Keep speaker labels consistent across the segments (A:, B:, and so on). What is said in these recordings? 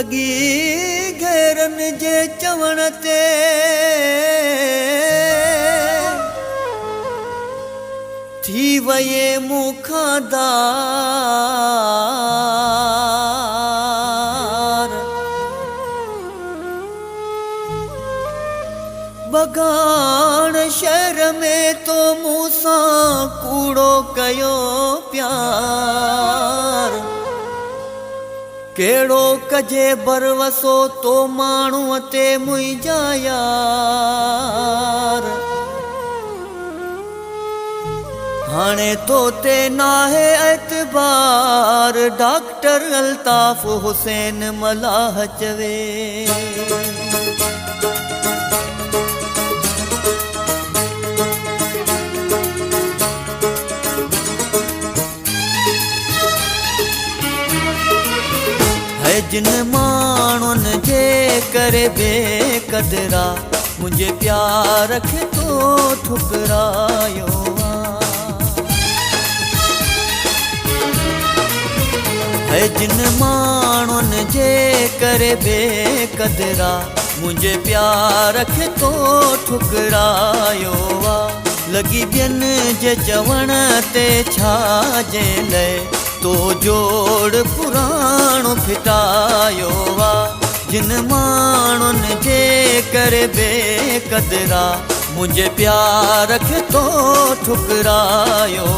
A: लगी घेरन जे चवण ते थी वये मूंखां दार बगान शहर में तो मूंसां कूड़ो कयो प्यार केड़ो कजे बरवसो तो माण्हूअ ते मुंहिंजा यार हाणे तो ते नाहे एतबार डॉक्टर अल्ताफ हुसैन मलाह चवे है जिन माण्हुनि जे करे बेक़दरा मुंहिंजे प्यार खे तो ठुकरायो है जिन माण्हुनि जे करे बेक़दरा मुंहिंजे प्यार खे तो ठुकरायो लगी ॿियनि जे चवण ते छाजे लए तो जोड़ पुराणो फिटायो जिन माण्हुनि जे करे बेक़दरा मुंहिंजे प्यार खे तो ठुकरायो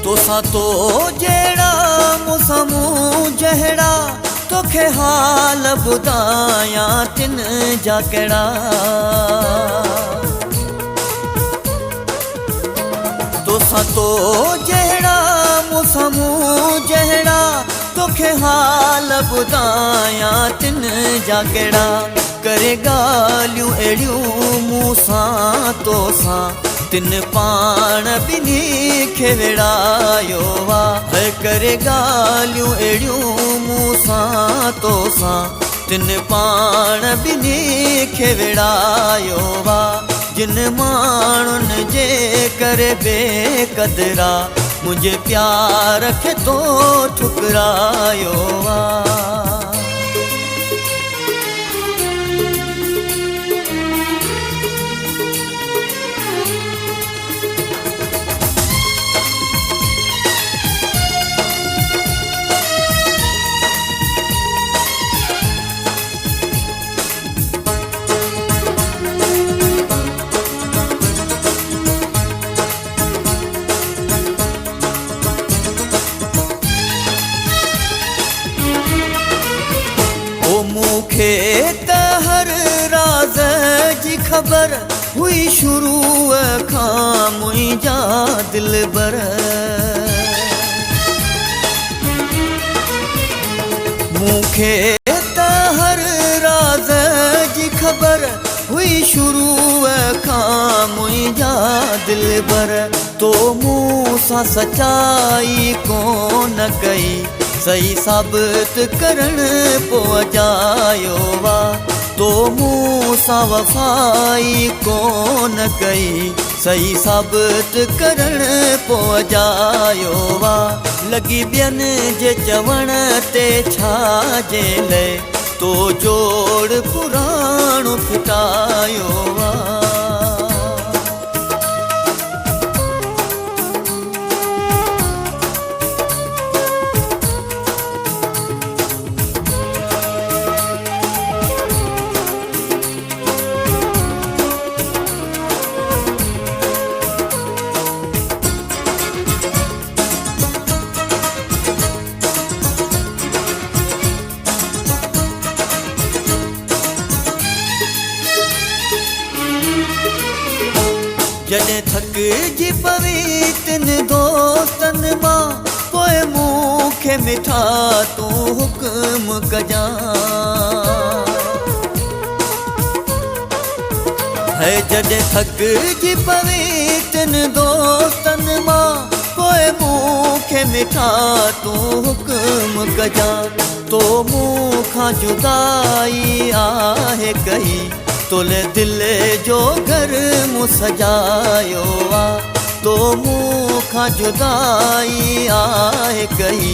A: तोसां तो जेड़ा मुसामू जहड़ा तोखे हाल ॿुधायां तिन जा केड़ा तोसां तो जेड़ा मुसामू जहड़ा तोखे हाल ॿुधायां तिन जा केड़ा करे ॻाल्हियूं अहिड़ियूं मूंसां तोसां तिन पाण ॿिन्ही खे विड़ायो है करे ॻाल्हियूं अहिड़ियूं मूंसां तोसां तिन पाण ॿिन्ही खे विड़ायो जिन माण्हुनि जे करे बेक़दरा मुंहिंजे प्यार खे तो ठुकरायो मूंखे त हर राज़ जी ख़बर हुई शुरू खां मुंहिंजा दिलबर मूंखे त हर राज़ जी ख़बर हुई शुरू खां मुंहिंजा दिलबर तो मूंसां सचाई कोन कई सही साबित करण पहुंचायो तो मूंसां वफ़ाई कोन कई सही साबित करण पहुंचायो लगी ॿियनि जे चवण ते छाजे लए तो जोड़ पुराणो फिटायो जॾहिं थकिजी पवी तिन दोस्तनि मां पोइ मूंखे मूंखे मिठा तूं हुक्म कजां है जॾहिं थकिजी पवे तिन दोस्तनि मां पोइ मूंखे मिठा तूं हुक्म कजां तो मूंखां जुदाई आहे कई तोले दिल जो घर मूं सजायो आ तो मूंखां जुदाई आहे कई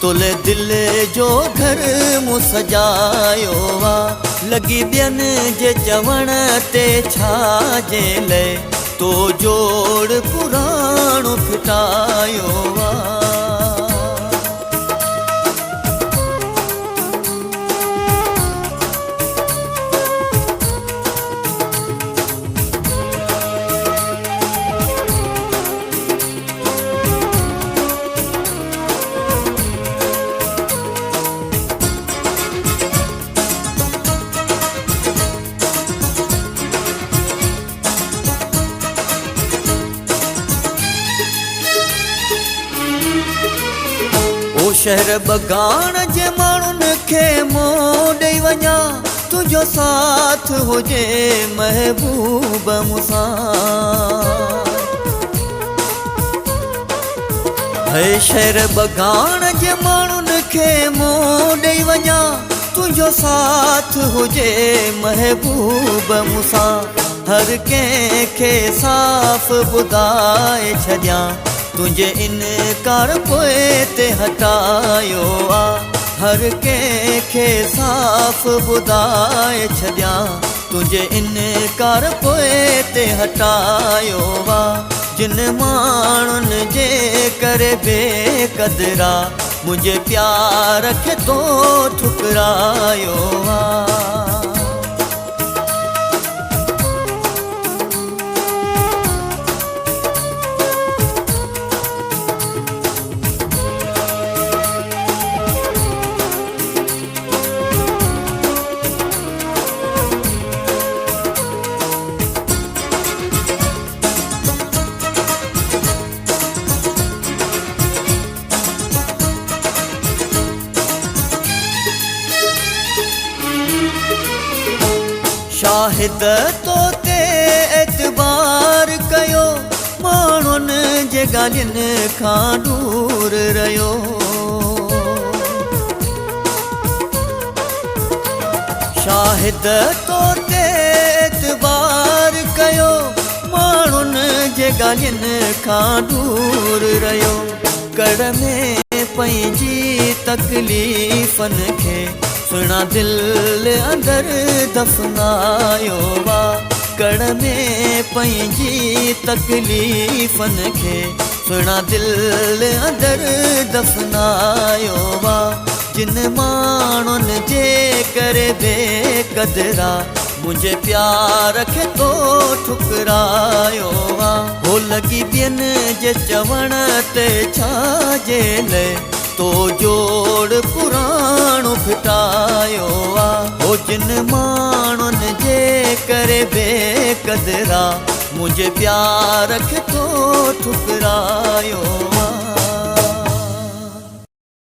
A: तोले दिल जो घर मूं सजायो आ लॻी ॿियनि जे चवण ते छाजे लाइ तो जोड़ पुराणो फिटायो आ शहर बगान जे माण्हुनि खे मोह ॾेई वञा तुंहिंजो साथ हुजे महबूब मूंसां है शहर बगान जे माण्हुनि खे मोह ॾेई वञा तुंहिंजो साथ हुजे महबूब मूंसां हर कंहिंखे साफ़ ॿुधाए छॾियां तुझे इनकार पोइ ते हटायो आ हर कंहिंखे साफ़ ॿुधाए छॾियां तुझे इनकार पोइ ते हटायो आ जिन माण्हुनि जे करे बेक़दरा मुंहिंजे प्यार खे तो ठुकरायो आ शाहिद तो ते एतबार कयो माण्हुनि जे ॻाल्हियुनि खां दूर रहियो शाहिद तो ते एतबार कयो माण्हुनि जे ॻाल्हियुनि खां दूर रहियो कड़ में पंहिंजी तकलीफ़नि खे सुहिणा दिल अंदर दफ़नायो वा कड़ में पंहिंजी तकलीफ़नि खे सुहिणा दिल अंदर दफ़नायो वा जिन माण्हुनि जे करे बेक़दरा मुंहिंजे प्यार खे तो ठुकरायो आ हो लॻी ॿियनि जे चवण ते छाजे लाइ तो जोड़ पुराणो फिटायो आ हो जिन माण्हुनि जे करे बेक़दरा मुंहिंजे प्यार खे तो ठुकरायो आ